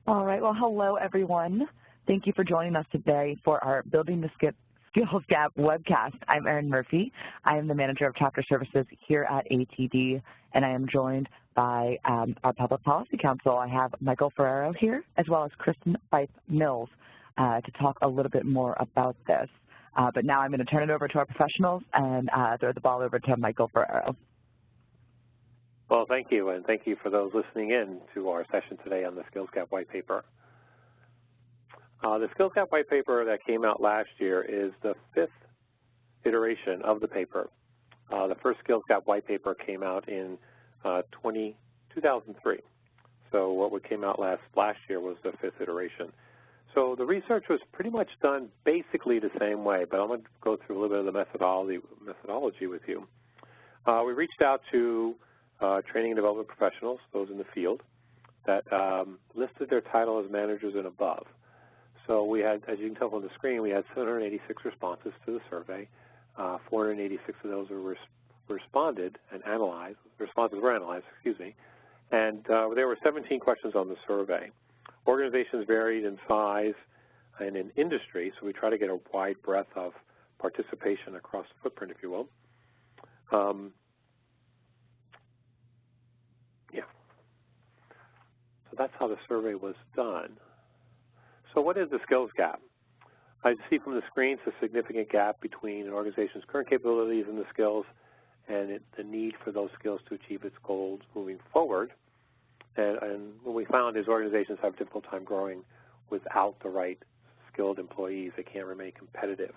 All right. Well, hello, everyone. Thank you for joining us today for our Building the Skills Gap webcast. I'm Erin Murphy. I am the Manager of Chapter Services here at ATD, and I am joined by our Public Policy Counsel. I have Michael Ferrero here, as well as Kristen Fife-Mills to talk a little bit more about this. But now I'm going to turn it over to our professionals and throw the ball over to Michael Ferrero. Well, thank you, and thank you for those listening in to our session today on the Skills Gap White Paper. The Skills Gap White Paper that came out last year is the 5th iteration of the paper. The first Skills Gap White Paper came out in 2003. So what came out last year was the 5th iteration. So the research was pretty much done basically the same way, but I'm going to go through a little bit of the methodology with you. We reached out to training and development professionals, those in the field, that listed their title as managers and above. So we had, as you can tell from the screen, we had 786 responses to the survey. 486 of those were responded and analyzed. Responses were analyzed, excuse me. And there were 17 questions on the survey. Organizations varied in size and in industry, so we try to get a wide breadth of participation across the footprint, if you will. So that's how the survey was done. So what is the skills gap? I see from the screen it's a significant gap between an organization's current capabilities and the skills and the need for those skills to achieve its goals moving forward. And what we found is organizations have a difficult time growing without the right skilled employees. They can't remain competitive.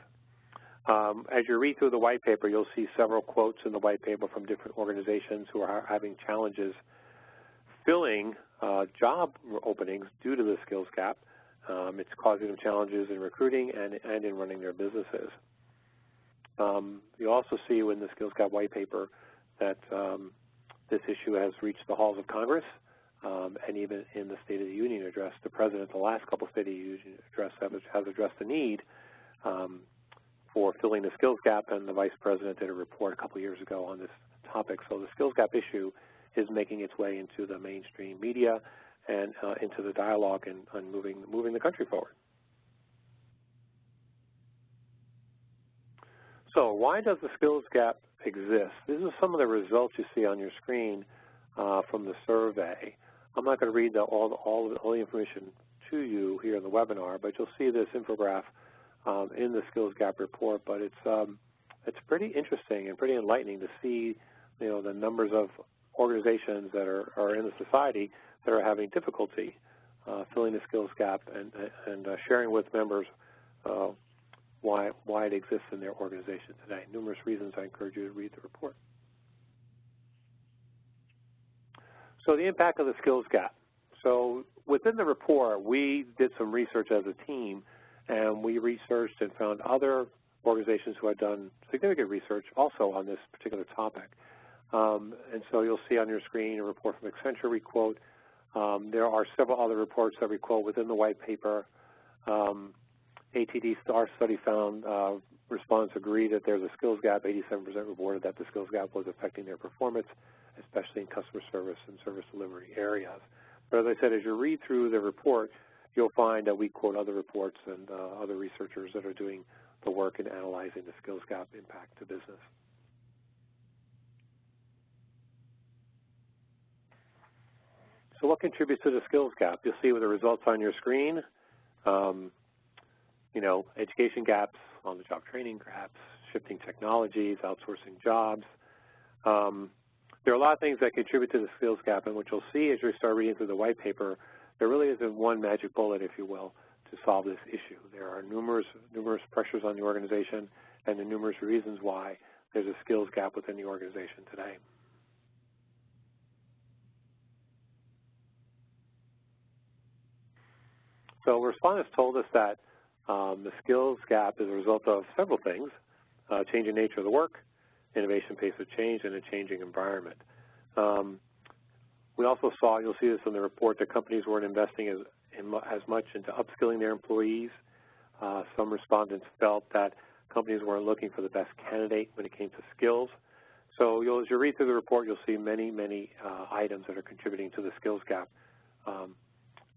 As you read through the white paper, you'll see several quotes in the white paper from different organizations who are having challenges filling job openings due to the skills gap. It's causing them challenges in recruiting and in running their businesses. You also see in the Skills Gap White Paper that this issue has reached the halls of Congress, and even in the State of the Union address, the President, the last couple of State of the Union address has addressed the need for filling the skills gap, and the Vice President did a report a couple of years ago on this topic. So the skills gap issue is making its way into the mainstream media and into the dialogue and moving the country forward. So why does the skills gap exist? These are some of the results you see on your screen from the survey. I'm not going to read all the information to you here in the webinar, but you'll see this infograph in the skills gap report. But it's pretty interesting and pretty enlightening to see, the numbers of organizations that are in the society that are having difficulty filling the skills gap and sharing with members why it exists in their organization today. Numerous reasons. I encourage you to read the report. So the impact of the skills gap. So within the report, we did some research as a team, and we researched and found other organizations who had done significant research also on this particular topic. And so you'll see on your screen a report from Accenture we quote. There are several other reports that we quote within the white paper. ATD STAR study found respondents agree that there's a skills gap. 87% reported that the skills gap was affecting their performance, especially in customer service and service delivery areas. But as I said, as you read through the report, you'll find that we quote other reports and other researchers that are doing the work in analyzing the skills gap impact to business. So what contributes to the skills gap? You'll see with the results on your screen, education gaps, on-the-job training gaps, shifting technologies, outsourcing jobs. There are a lot of things that contribute to the skills gap, and what you'll see as you start reading through the white paper, there really isn't one magic bullet, if you will, to solve this issue. There are numerous pressures on the organization and the numerous reasons why there's a skills gap within the organization today. So respondents told us that the skills gap is a result of several things: changing nature of the work, innovation pace of change, and a changing environment. We also saw, you'll see this in the report, that companies weren't investing as much into upskilling their employees. Some respondents felt that companies weren't looking for the best candidate when it came to skills. So as you read through the report, you'll see many items that are contributing to the skills gap.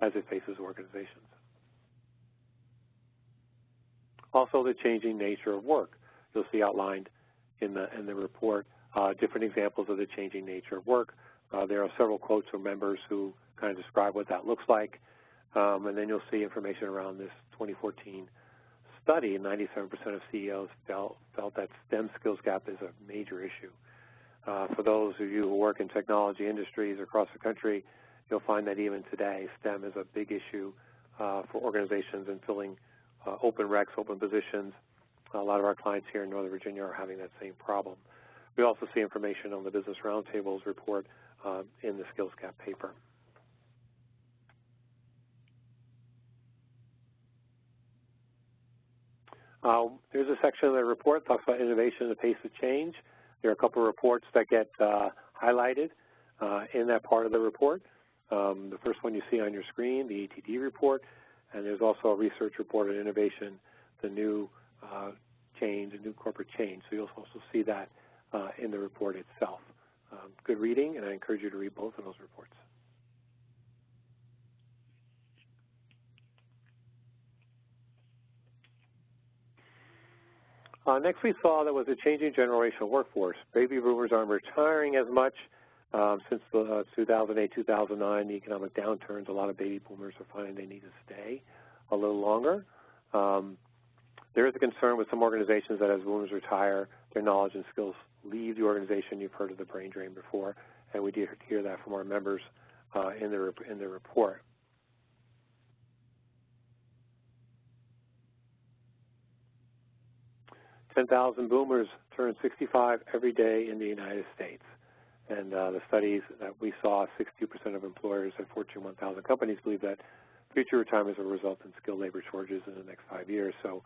as it faces organizations. Also, the changing nature of work. You'll see outlined in the report different examples of the changing nature of work. There are several quotes from members who kind of describe what that looks like. And then you'll see information around this 2014 study. 97% of CEOs felt that STEM skills gap is a major issue. For those of you who work in technology industries across the country, you'll find that even today, STEM is a big issue for organizations in filling open recs, open positions. A lot of our clients here in Northern Virginia are having that same problem. We also see information on the Business Roundtable's report in the skills gap paper. There's a section of the report that talks about innovation and the pace of change. There are a couple of reports that get highlighted in that part of the report. The first one you see on your screen, the ATD report, and there's also a research report on innovation, the new change, the new corporate change. So you'll also see that in the report itself. Good reading, and I encourage you to read both of those reports. Next, we saw there was a changing generational workforce. Baby boomers aren't retiring as much since the 2008-2009, the economic downturns. A lot of baby boomers are finding they need to stay a little longer. There is a concern with some organizations that as boomers retire, their knowledge and skills leave the organization. You've heard of the brain drain before, and we did hear that from our members in the report. $10,000 boomers turn 65 every day in the United States. And the studies that we saw, 62% of employers at Fortune 1000 companies believe that future retirements will result in skilled labor shortages in the next 5 years. So,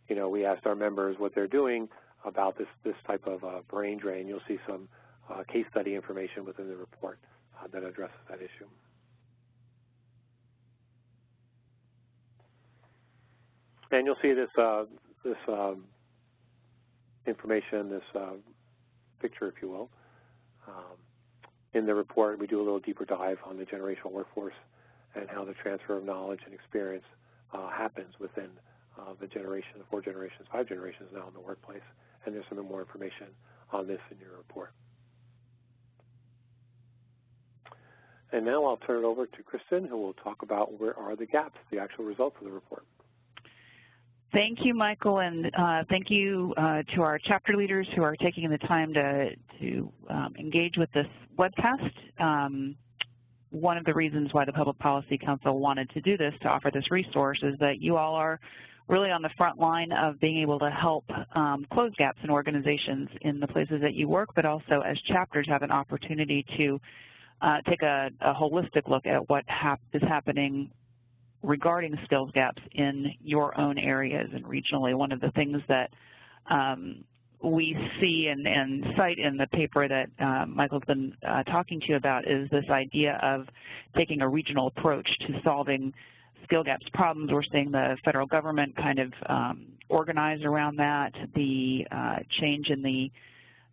you know, we asked our members what they're doing about this type of brain drain. You'll see some case study information within the report that addresses that issue. And you'll see this information, this picture, if you will. In the report, we do a little deeper dive on the generational workforce and how the transfer of knowledge and experience happens within the generation, the 4 generations, 5 generations now in the workplace. And there's some more information on this in your report. And now I'll turn it over to Kristen, who will talk about where are the gaps, the actual results of the report. Thank you, Michael, and thank you to our chapter leaders who are taking the time to engage with this webcast. One of the reasons why the Public Policy Council wanted to do this, to offer this resource, is that you all are really on the front line of being able to help close gaps in organizations in the places that you work, but also as chapters have an opportunity to take a holistic look at what is happening regarding skills gaps in your own areas and regionally. One of the things that we see and cite in the paper that Michael's been talking to you about is this idea of taking a regional approach to solving skill gaps problems. We're seeing the federal government kind of organize around that, the change in the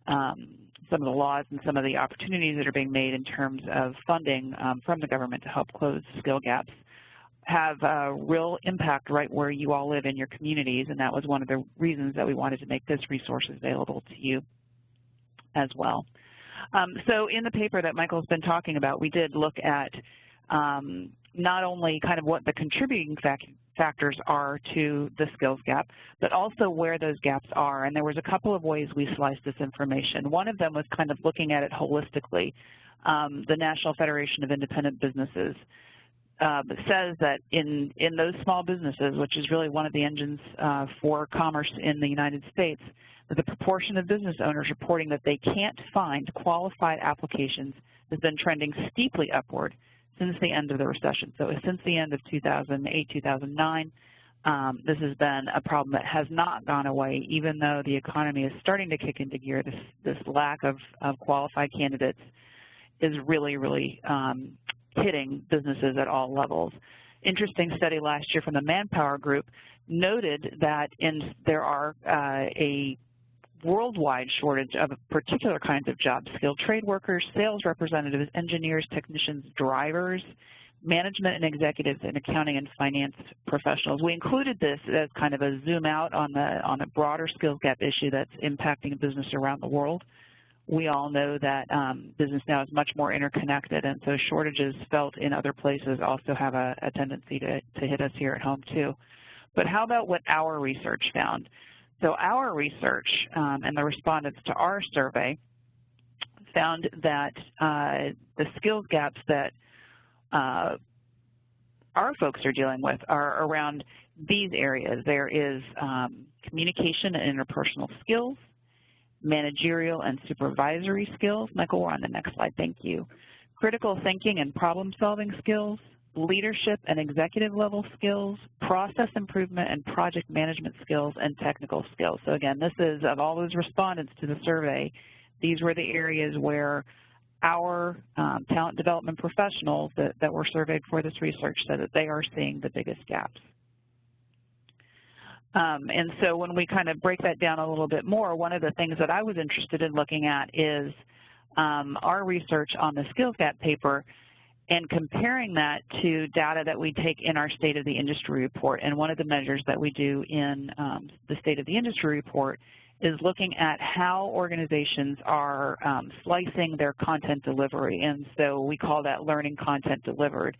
some of the laws and some of the opportunities that are being made in terms of funding from the government to help close skill gaps have a real impact right where you all live in your communities, and that was one of the reasons that we wanted to make this resource available to you as well. So in the paper that Michael's been talking about, we did look at not only kind of what the contributing factors are to the skills gap, but also where those gaps are. And there was a couple of ways we sliced this information. One of them was kind of looking at it holistically. The National Federation of Independent Businesses says that in those small businesses, which is really one of the engines for commerce in the United States, that the proportion of business owners reporting that they can't find qualified applications has been trending steeply upward since the end of the recession. So since the end of 2008, 2009, this has been a problem that has not gone away, even though the economy is starting to kick into gear. This lack of qualified candidates is really, really hitting businesses at all levels. Interesting study last year from the Manpower Group noted that there are a worldwide shortage of particular kinds of jobs: skilled trade workers, sales representatives, engineers, technicians, drivers, management and executives and accounting and finance professionals. We included this as kind of a zoom out on the broader skills gap issue that's impacting business around the world. We all know that business now is much more interconnected, and so shortages felt in other places also have a tendency to hit us here at home too. But how about what our research found? So our research and the respondents to our survey found that the skills gaps that our folks are dealing with are around these areas. There is communication and interpersonal skills, managerial and supervisory skills. Michael, we're on the next slide, thank you. Critical thinking and problem-solving skills, leadership and executive level skills, process improvement and project management skills, and technical skills. So again, this is, of all those respondents to the survey, these were the areas where our talent development professionals that were surveyed for this research said that they are seeing the biggest gaps. And so when we kind of break that down a little bit more, one of the things that I was interested in looking at is our research on the skills gap paper and comparing that to data that we take in our State of the Industry report. And one of the measures that we do in the State of the Industry report is looking at how organizations are slicing their content delivery. And so we call that learning content delivered.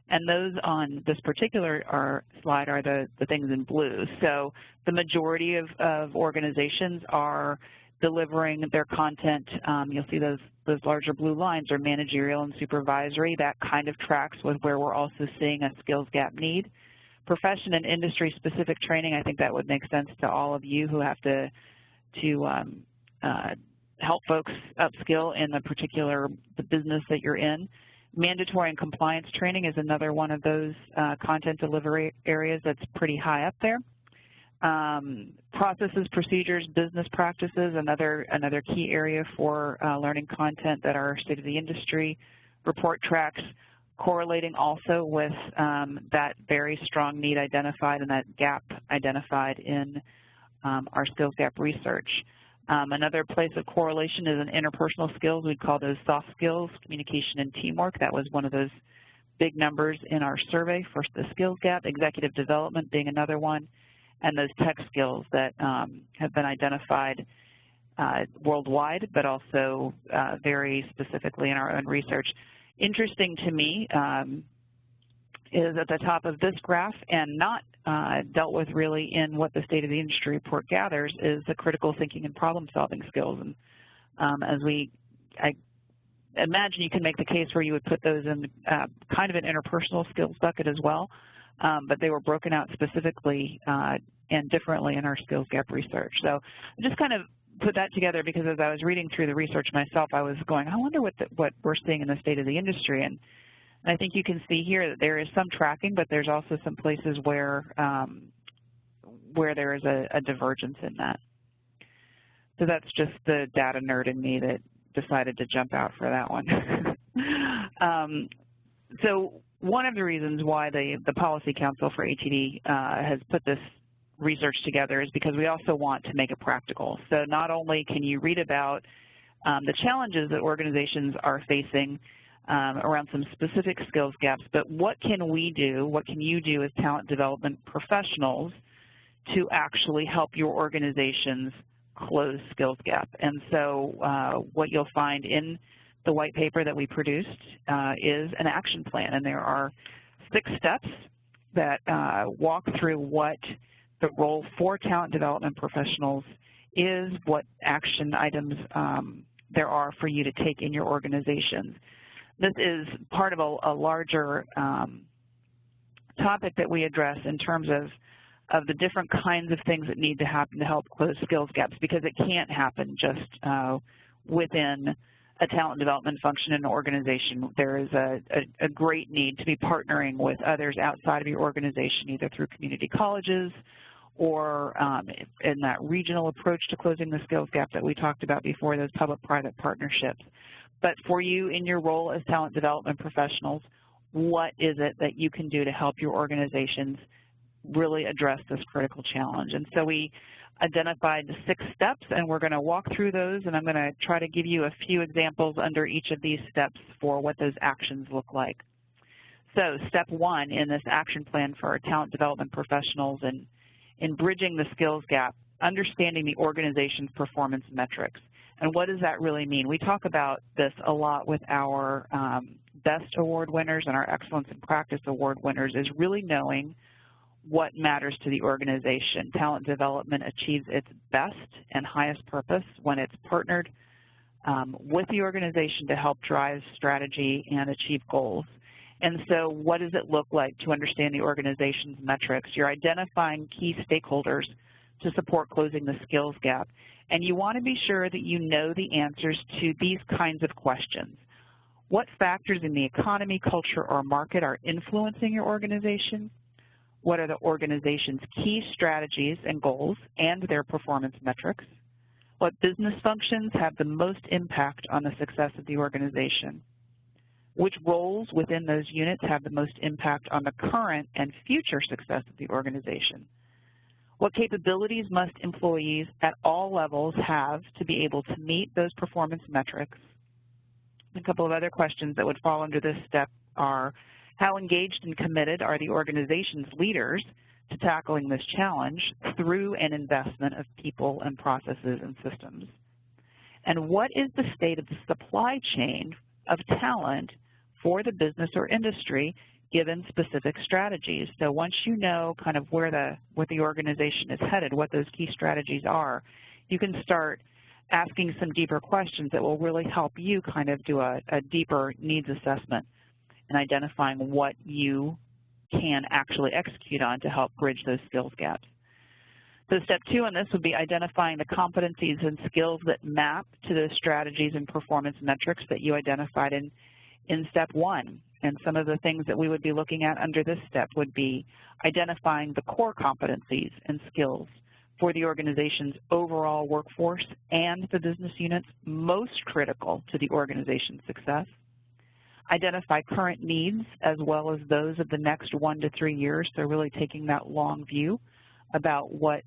And those on this particular slide are the things in blue. So the majority of organizations are delivering their content. You'll see those larger blue lines are managerial and supervisory. That kind of tracks with where we're also seeing a skills gap need. Profession and industry specific training, I think that would make sense to all of you who have to help folks upskill in the business that you're in. Mandatory and compliance training is another one of those content delivery areas that's pretty high up there. Processes, procedures, business practices, another key area for learning content that our State of the Industry report tracks, correlating also with that very strong need identified and that gap identified in our skills gap research. Another place of correlation is in interpersonal skills. We'd call those soft skills, communication and teamwork. That was one of those big numbers in our survey for the skills gap, executive development being another one, and those tech skills that have been identified worldwide, but also very specifically in our own research. Interesting to me is at the top of this graph, and not dealt with really in what the State of the Industry report gathers, is the critical thinking and problem-solving skills. And I imagine you can make the case where you would put those in kind of an interpersonal skills bucket as well, but they were broken out specifically and differently in our skills gap research. So I just kind of put that together because as I was reading through the research myself, I was going, I wonder what we're seeing in the State of the Industry. And I think you can see here that there is some tracking, but there's also some places where there is a divergence in that. So that's just the data nerd in me that decided to jump out for that one. So one of the reasons why the Policy Council for ATD has put this research together is because we also want to make it practical. So not only can you read about the challenges that organizations are facing around some specific skills gaps, but what can we do, what can you do as talent development professionals to actually help your organizations close skills gap? And so what you'll find in the white paper that we produced is an action plan, and there are 6 steps that walk through what the role for talent development professionals is, what action items there are for you to take in your organizations. This is part of a larger topic that we address in terms of the different kinds of things that need to happen to help close skills gaps, because it can't happen just within a talent development function in an organization. There is a great need to be partnering with others outside of your organization, either through community colleges or in that regional approach to closing the skills gap that we talked about before, those public-private partnerships. But for you in your role as talent development professionals, what is it that you can do to help your organizations really address this critical challenge? And so we identified 6 steps, and we're going to walk through those, and I'm going to try to give you a few examples under each of these steps for what those actions look like. So step one in this action plan for our talent development professionals in bridging the skills gap, understanding the organization's performance metrics. And what does that really mean? We talk about this a lot with our BEST award winners and our Excellence in Practice award winners, is really knowing what matters to the organization. Talent development achieves its best and highest purpose when it's partnered with the organization to help drive strategy and achieve goals. And so what does it look like to understand the organization's metrics? You're identifying key stakeholders to support closing the skills gap. And you want to be sure that you know the answers to these kinds of questions. What factors in the economy, culture, or market are influencing your organization? What are the organization's key strategies and goals and their performance metrics? What business functions have the most impact on the success of the organization? Which roles within those units have the most impact on the current and future success of the organization? What capabilities must employees at all levels have to be able to meet those performance metrics? A couple of other questions that would fall under this step are, how engaged and committed are the organization's leaders to tackling this challenge through an investment of people and processes and systems? And what is the state of the supply chain of talent for the business or industry given specific strategies? So once you know kind of where the organization is headed, what those key strategies are, you can start asking some deeper questions that will really help you kind of do a deeper needs assessment and identifying what you can actually execute on to help bridge those skills gaps. So step two on this would be identifying the competencies and skills that map to the strategies and performance metrics that you identified in step one. And some of the things that we would be looking at under this step would be identifying the core competencies and skills for the organization's overall workforce and the business units most critical to the organization's success. Identify current needs as well as those of the next 1 to 3 years, so really taking that long view about what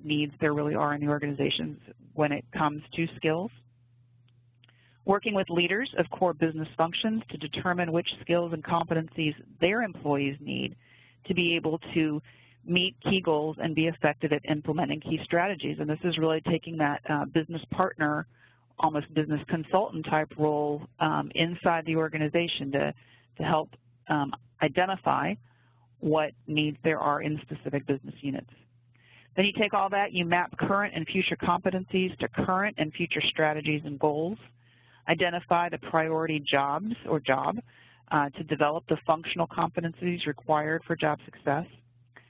needs there really are in the organizations when it comes to skills. Working with leaders of core business functions to determine which skills and competencies their employees need to be able to meet key goals and be effective at implementing key strategies. And this is really taking that business partner, almost business consultant type role inside the organization to help identify what needs there are in specific business units. Then you take all that, you map current and future competencies to current and future strategies and goals. Identify the priority jobs or job to develop the functional competencies required for job success,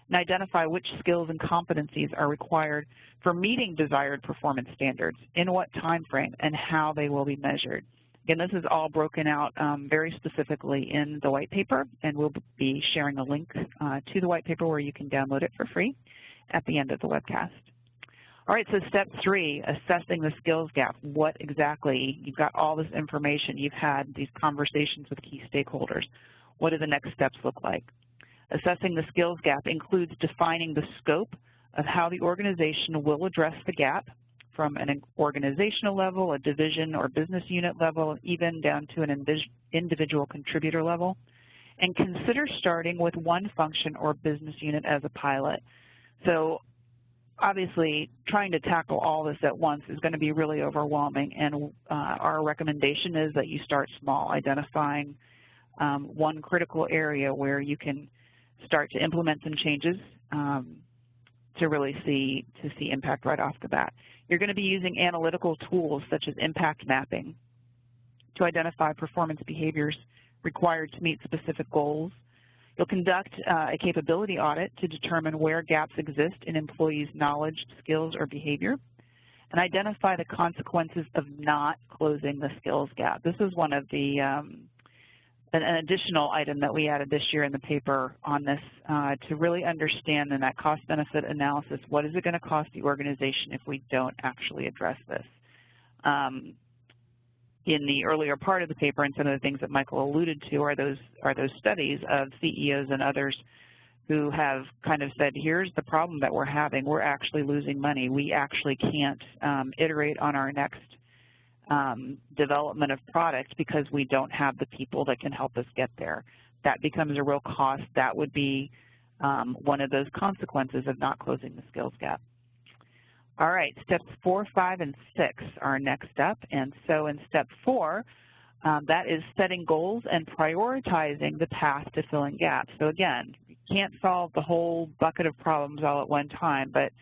and identify which skills and competencies are required for meeting desired performance standards, in what time frame, and how they will be measured. Again, this is all broken out very specifically in the white paper, and we'll be sharing a link to the white paper where you can download it for free at the end of the webcast. All right, so step three, assessing the skills gap. What exactly, you've got all this information, you've had these conversations with key stakeholders. What do the next steps look like? Assessing the skills gap includes defining the scope of how the organization will address the gap from an organizational level, a division or business unit level, even down to an individual contributor level. And consider starting with one function or business unit as a pilot. So obviously, trying to tackle all this at once is going to be really overwhelming, and our recommendation is that you start small, identifying one critical area where you can start to implement some changes to really see impact right off the bat. You're going to be using analytical tools such as impact mapping to identify performance behaviors required to meet specific goals. You'll conduct a capability audit to determine where gaps exist in employees' knowledge, skills, or behavior, and identify the consequences of not closing the skills gap. This is one of the an additional item that we added this year in the paper on this to really understand in that cost-benefit analysis, what is it going to cost the organization if we don't actually address this? In the earlier part of the paper, and some of the things that Michael alluded to are those studies of CEOs and others who have kind of said, here's the problem that we're having. We're actually losing money. We actually can't iterate on our next development of product because we don't have the people that can help us get there. That becomes a real cost. That would be one of those consequences of not closing the skills gap. All right, steps 4, 5, and 6 are our next step. And so in step 4, that is setting goals and prioritizing the path to filling gaps. So again, you can't solve the whole bucket of problems all at one time, but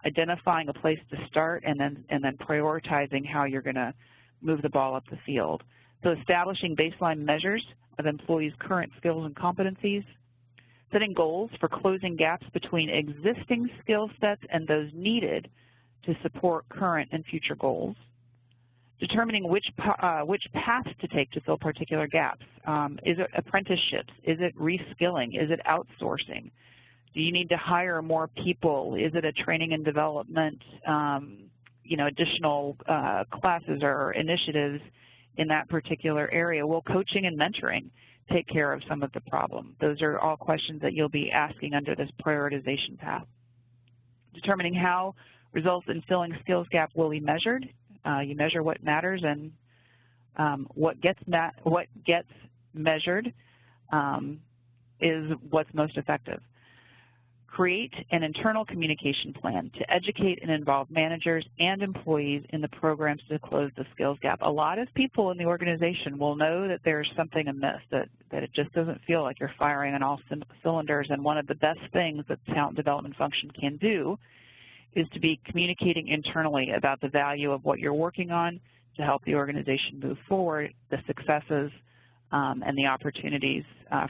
identifying a place to start and then prioritizing how you're going to move the ball up the field. So establishing baseline measures of employees' current skills and competencies, setting goals for closing gaps between existing skill sets and those needed to support current and future goals, determining which paths to take to fill particular gaps. Is it apprenticeships? Is it reskilling? Is it outsourcing? Do you need to hire more people? Is it a training and development, additional classes or initiatives in that particular area? Will coaching and mentoring take care of some of the problem? Those are all questions that you'll be asking under this prioritization path. Determining how results in filling skills gap will be measured. You measure what matters, and what gets measured is what's most effective. Create an internal communication plan to educate and involve managers and employees in the programs to close the skills gap. A lot of people in the organization will know that there's something amiss, that it just doesn't feel like you're firing on all cylinders, and one of the best things that the talent development function can do is to be communicating internally about the value of what you're working on to help the organization move forward, the successes, and the opportunities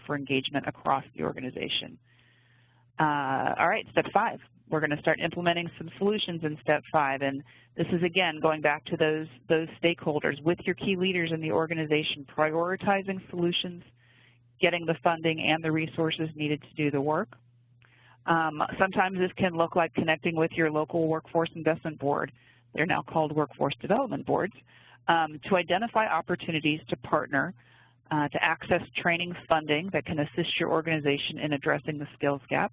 for engagement across the organization. All right, step 5. We're going to start implementing some solutions in step 5, and this is, again, going back to those stakeholders with your key leaders in the organization, prioritizing solutions, getting the funding and the resources needed to do the work. Sometimes this can look like connecting with your local workforce investment board. They're now called workforce development boards, to identify opportunities to partner, to access training funding that can assist your organization in addressing the skills gap.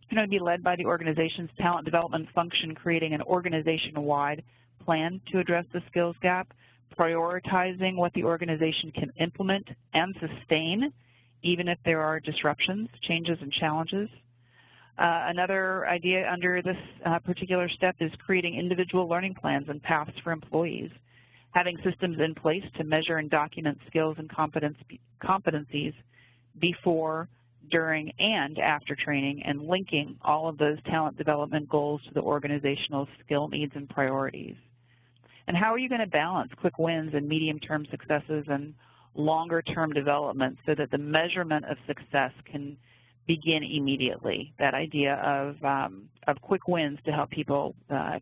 It's going to be led by the organization's talent development function, creating an organization-wide plan to address the skills gap, prioritizing what the organization can implement and sustain, even if there are disruptions, changes, and challenges. Another idea under this particular step is creating individual learning plans and paths for employees, having systems in place to measure and document skills and competencies before, during, and after training, and linking all of those talent development goals to the organizational skill needs and priorities. And how are you going to balance quick wins and medium-term successes and longer-term development so that the measurement of success can begin immediately? That idea of quick wins to help people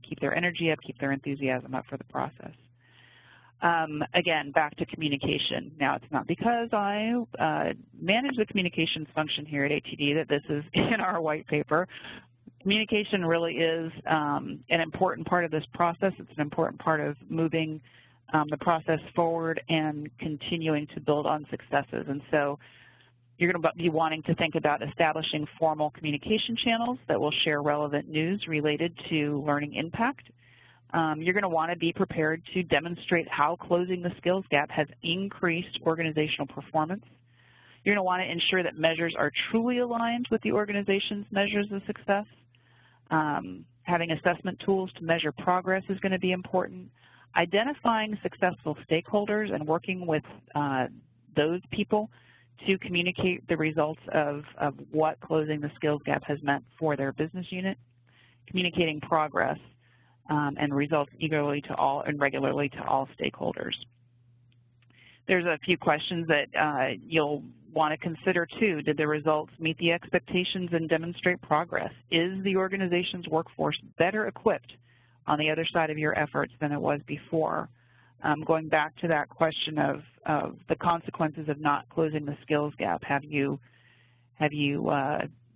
keep their energy up, keep their enthusiasm up for the process. Again, back to communication. Now, it's not because I manage the communications function here at ATD that this is in our white paper. Communication really is an important part of this process. It's an important part of moving the process forward and continuing to build on successes. And so you're going to be wanting to think about establishing formal communication channels that will share relevant news related to learning impact. You're going to want to be prepared to demonstrate how closing the skills gap has increased organizational performance. You're going to want to ensure that measures are truly aligned with the organization's measures of success. Having assessment tools to measure progress is going to be important. Identifying successful stakeholders and working with those people to communicate the results of what closing the skills gap has meant for their business unit. Communicating progress and results eagerly to all and regularly to all stakeholders. There's a few questions that you'll want to consider too. Did the results meet the expectations and demonstrate progress? Is the organization's workforce better equipped on the other side of your efforts than it was before? Going back to that question of the consequences of not closing the skills gap, have you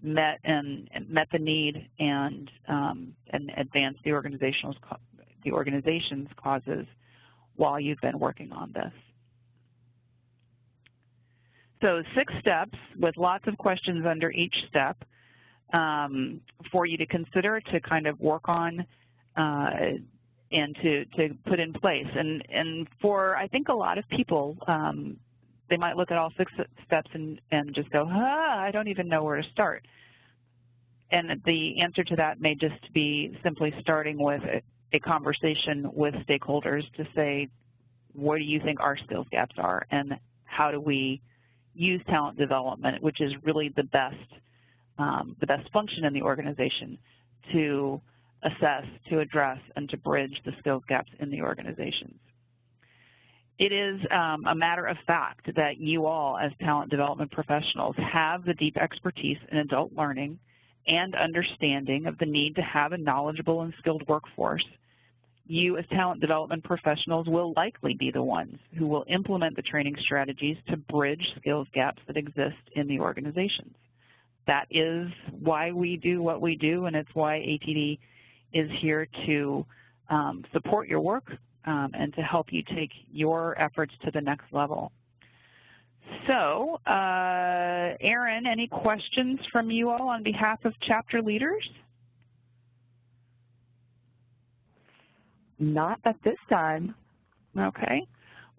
met the need and advanced the organization's causes while you've been working on this? So 6 steps with lots of questions under each step for you to consider to kind of work on and to put in place. And for, I think, a lot of people, they might look at all 6 steps and just go, I don't even know where to start. And the answer to that may just be simply starting with a conversation with stakeholders to say, what do you think our skills gaps are, and how do we use talent development, which is really the best function in the organization, to assess, to address, and to bridge the skills gaps in the organizations. It is a matter of fact that you all, as talent development professionals, have the deep expertise in adult learning and understanding of the need to have a knowledgeable and skilled workforce. You, as talent development professionals, will likely be the ones who will implement the training strategies to bridge skills gaps that exist in the organizations. That is why we do what we do, and it's why ATD is here to support your work and to help you take your efforts to the next level. So, Erin, any questions from you all on behalf of chapter leaders? Not at this time. Okay.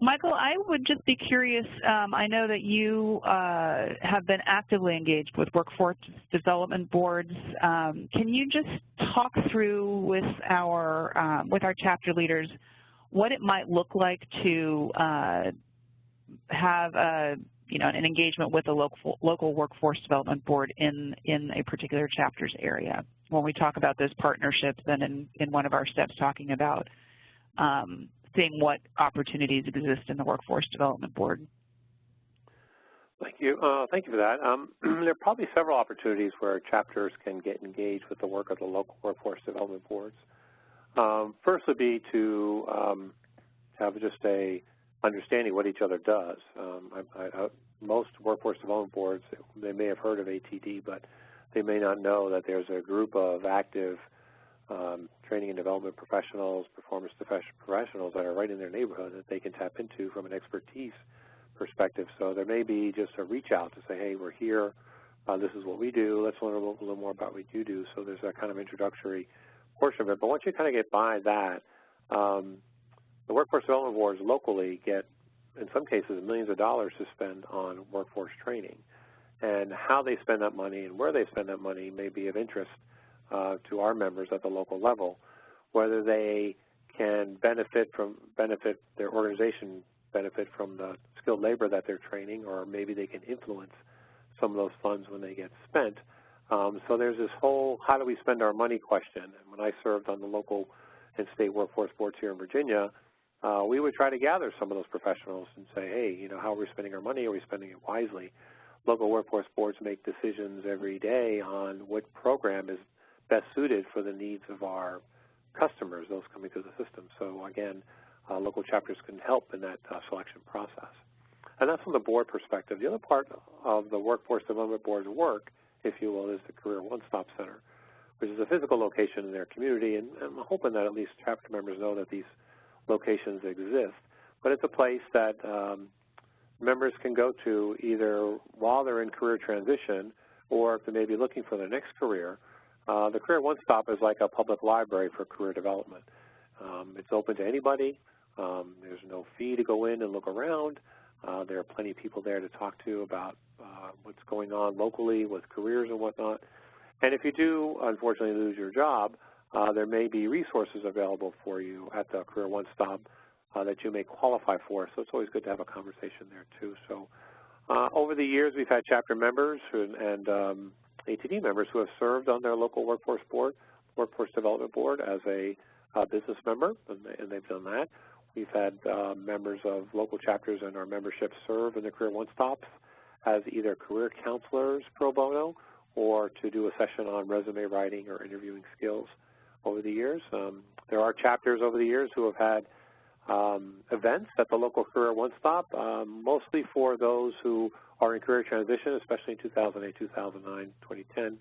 Michael, I would just be curious, I know that you have been actively engaged with workforce development boards. Can you just talk through with our chapter leaders what it might look like to have an engagement with a local workforce development board in a particular chapter's area, when we talk about those partnerships and in one of our steps talking about seeing what opportunities exist in the workforce development board? Thank you. Thank you for that. There are probably several opportunities where chapters can get engaged with the work of the local workforce development boards. First would be to have just a understanding what each other does. Most workforce development boards, they may have heard of ATD, but they may not know that there's a group of active training and development professionals, performance professionals that are right in their neighborhood that they can tap into from an expertise perspective. So there may be just a reach out to say, hey, we're here, this is what we do, let's learn a little more about what you do. So there's that kind of introductory portion of it. But once you kind of get by that, the workforce development boards locally get, in some cases, millions of dollars to spend on workforce training. And how they spend that money and where they spend that money may be of interest to our members at the local level, whether they can benefit their organization benefit from the skilled labor that they're training, or maybe they can influence some of those funds when they get spent. So there's this whole how do we spend our money question. And when I served on the local and state workforce boards here in Virginia, we would try to gather some of those professionals and say, hey, how are we spending our money? Are we spending it wisely? Local workforce boards make decisions every day on what program is best suited for the needs of our customers, those coming through the system. So again, local chapters can help in that selection process. And that's from the board perspective. The other part of the workforce development board's work, if you will, is the Career One-Stop Center, which is a physical location in their community. And I'm hoping that at least chapter members know that these locations exist. But it's a place that members can go to either while they're in career transition or if they may be looking for their next career. The Career One-Stop is like a public library for career development. It's open to anybody. There's no fee to go in and look around. There are plenty of people there to talk to about what's going on locally with careers and whatnot. And if you do, unfortunately, lose your job, there may be resources available for you at the Career One-Stop that you may qualify for. So it's always good to have a conversation there, too. So over the years, we've had chapter members and ATD members who have served on their local workforce development board as a business member, and they've done that. We've had members of local chapters and our membership serve in the Career One-Stops as either career counselors pro bono or to do a session on resume writing or interviewing skills over the years. There are chapters over the years who have had events at the local Career One-Stop, mostly for those who are in career transition, especially in 2008, 2009, 2010.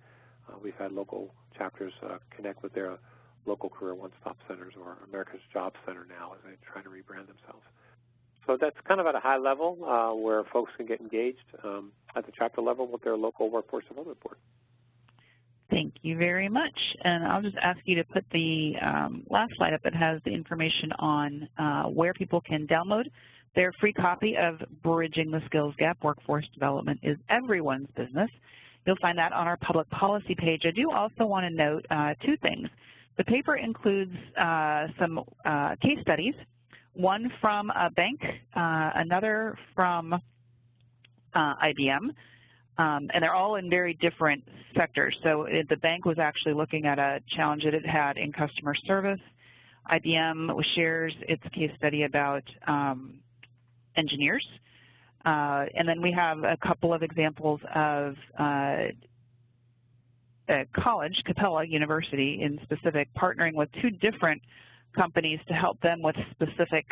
We've had local chapters connect with their local Career One-Stop centers, or America's Job Center now, as they try to rebrand themselves. So that's kind of at a high level where folks can get engaged at the chapter level with their local workforce development board. Thank you very much. And I'll just ask you to put the last slide up that has the information on where people can download their free copy of Bridging the Skills Gap, Workforce Development is Everyone's Business. You'll find that on our public policy page. I do also want to note two things. The paper includes some case studies, one from a bank, another from IBM, and they're all in very different sectors. So the bank was actually looking at a challenge that it had in customer service. IBM shares its case study about engineers. And then we have a couple of examples of a college, Capella University in specific, partnering with two different companies to help them with specific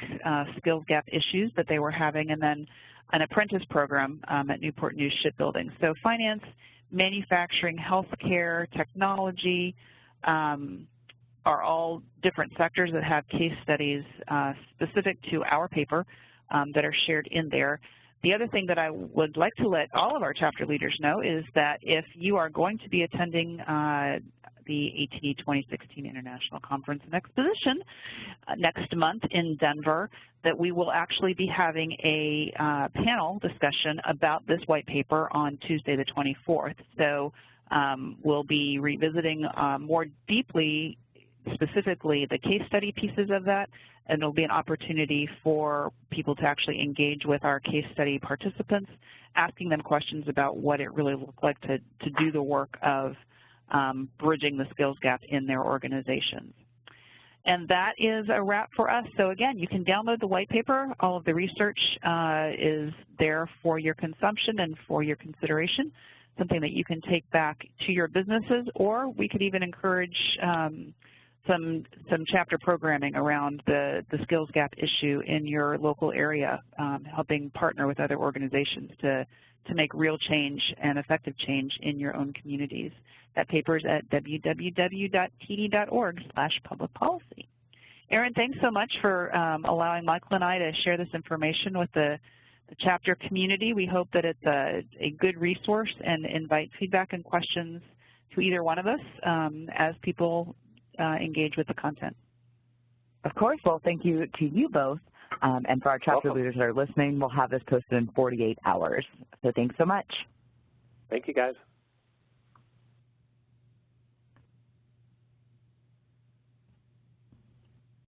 skills gap issues that they were having, and then an apprentice program at Newport News Shipbuilding. So finance, manufacturing, healthcare, technology are all different sectors that have case studies specific to our paper that are shared in there. The other thing that I would like to let all of our chapter leaders know is that if you are going to be attending the ATD 2016 International Conference and Exposition next month in Denver, that we will actually be having a panel discussion about this white paper on Tuesday the 24th. So we'll be revisiting more deeply, specifically the case study pieces of that, and it'll be an opportunity for people to actually engage with our case study participants, asking them questions about what it really looked like to do the work of bridging the skills gap in their organizations. And that is a wrap for us. So again, you can download the white paper. All of the research is there for your consumption and for your consideration, something that you can take back to your businesses, or we could even encourage some chapter programming around the skills gap issue in your local area, helping partner with other organizations to make real change and effective change in your own communities. That paper is at www.td.org/public-policy. Erin, thanks so much for allowing Michael and I to share this information with the chapter community. We hope that it's a good resource and invite feedback and questions to either one of us as people engage with the content. Of course. Well, thank you to you both. And for our chapter leaders that are listening, we'll have this posted in 48 hours. So thanks so much. Thank you, guys.